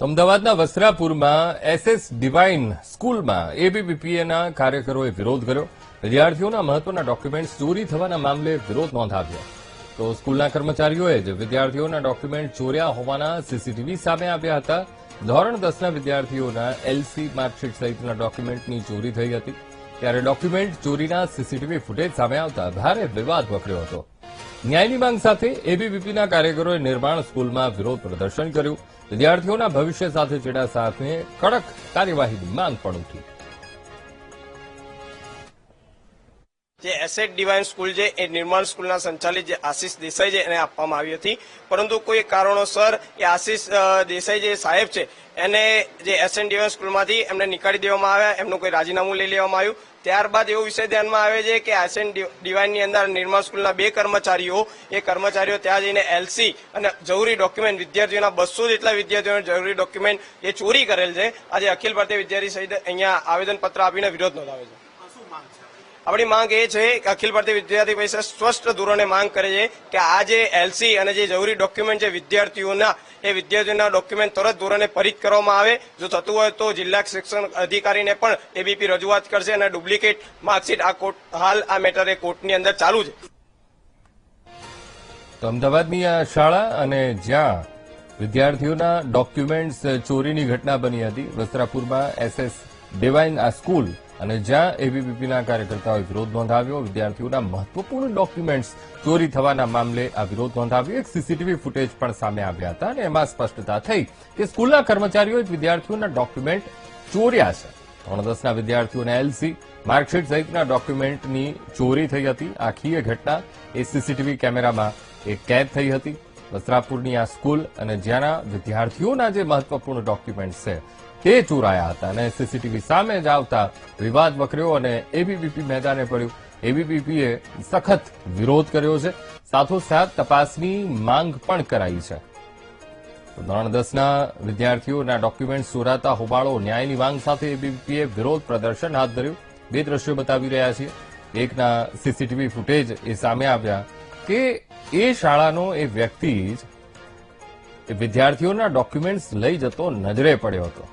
અમદાવાદના વસ્ત્રાપુરમાં SS divine સ્કૂલમાં એબીવીપીના કાર્યકરોએ વિરોધ કર્યો। વિદ્યાર્થીઓના મહત્વના ડોક્યુમેન્ટ્સ ચોરી થવાના મામલે વિરોધ નોંધાવ્યો તો સ્કૂલના કર્મચારીઓએ જ વિદ્યાર્થીઓના ડોક્યુમેન્ટ ચોર્યા હોવાના સીસીટીવી સામે આવ્યા હતા। ધોરણ 10ના વિદ્યાર્થીઓના એલસી માર્કશીટ સહિતના ડોક્યુમેન્ટની ચોરી થઈ હતી, ત્યારે ડોક્યુમેન્ટ ચોરીના સીસીટીવી ફૂટેજ સામે આવતા ભારે વિવાદ વકર્યો હતો। ન્યાયની માંગ સાથે એબીવીપીના કાર્યકરોએ નિર્માણ સ્કૂલમાં વિરોધ પ્રદર્શન કર્યું। વિદ્યાર્થીઓના ભવિષ્ય સાથે ચેડા સાથે કડક કાર્યવાહીની માંગ પણ ઉઠી। જે એસએસ ડિવાઇન સ્કૂલ છે એ નિર્માણ સ્કૂલના સંચાલિત જે આશીષ દેસાઈ છે એને આપવામાં આવી હતી, પરંતુ કોઈ કારણોસર એ આશીષ દેસાઈ જે સાહેબ છે એને જે એસએસ ડિવાઇન સ્કૂલમાંથી એમને નીકાળી દેવામાં આવ્યા, એમનું કોઈ રાજીનામું લઈ લેવામાં આવ્યું। ત્યારબાદ એવો વિષય ધ્યાનમાં આવે છે કે એસએસ ડિવાઇનની અંદર નિર્માણ સ્કૂલના 2 કર્મચારીઓ ત્યાં જઈને એલસી અને જરૂરી ડોક્યુમેન્ટ વિદ્યાર્થીઓના 200 જેટલા વિદ્યાર્થીઓના જરૂરી ડોક્યુમેન્ટ એ ચોરી કરેલ છે। આજે અખિલ ભારતીય વિદ્યાર્થી સહિત અહીંયા આવેદનપત્ર આપીને વિરોધ નોંધાવે છે। આપણી માંગ એ છે કે અખિલ ભારતીય વિદ્યાર્થી પરિષદ સ્પષ્ટ ધોરણે માંગ કરે છે કે આ જે એલસી અને જે જરૂરી ડોક્યુમેન્ટ છે વિદ્યાર્થીઓના ડોક્યુમેન્ટ તરત ધોરણે પરિત કરવામાં આવે। જો થતું હોય તો જિલ્લા શિક્ષણ અધિકારીને પણ એબીપી રજૂઆત કરશે અને ડુપ્લિકેટ માર્કશીટ હાલ આ મેટર એ કોર્ટની અંદર ચાલુ છે। તો અમદાવાદની આ શાળા અને જ્યાં વિદ્યાર્થીઓના ડોક્યુમેન્ટ્સ ચોરીની ઘટના બની હતી, વસ્ત્રાપુરમાં એસએસ ડિવાઇન આ સ્કૂલ અને જ્યાં એબીવીપીના કાર્યકર્તાઓએ વિરોધ નોંધાવ્યો। વિદ્યાર્થીઓના મહત્વપૂર્ણ ડોક્યુમેન્ટ્સ ચોરી થવાના મામલે આ વિરોધ નોંધાવ્યો। એક સીસીટીવી ફૂટેજ પણ સામે આવ્યા હતા અને એમાં સ્પષ્ટતા થઈ કે સ્કૂલના કર્મચારીઓએ વિદ્યાર્થીઓના ડોક્યુમેન્ટ ચોર્યા છે। ધોરણ 10ના વિદ્યાર્થીઓના એલસી માર્કશીટ સહિતના ડોક્યુમેન્ટની ચોરી થઈ હતી। આખી એ ઘટના એ સીસીટીવી કેમેરામાં કેદ થઈ હતી। વસ્ત્રાપુરની આ સ્કૂલ અને જ્યાંના વિદ્યાર્થીઓના જે મહત્વપૂર્ણ ડોક્યુમેન્ટ્સ છે તે ચોરાયા હતા અને સીસીટીવી સામે જ આવતા વિવાદ વકર્યો અને એબીવીપી મેદાને પડ્યું। એબીવીપીએ સખત વિરોધ કર્યો છે, સાથોસાથ તપાસની માંગ પણ કરાઈ છે। ધોરણ 10ના વિદ્યાર્થીઓના ડોક્યુમેન્ટ ચોરાતા હોબાળો ન્યાયની માંગ સાથે એબીવીપીએ વિરોધ પ્રદર્શન હાથ ધર્યું। 2 દ્રશ્યો બતાવી રહ્યા છીએ। એકના સીસીટીવી ફૂટેજ એ સામે આવ્યા કે એ શાળાનો એ વ્યક્તિ જ વિદ્યાર્થીઓના ડોક્યુમેન્ટ્સ લઈ જતો નજરે પડ્યો હતો।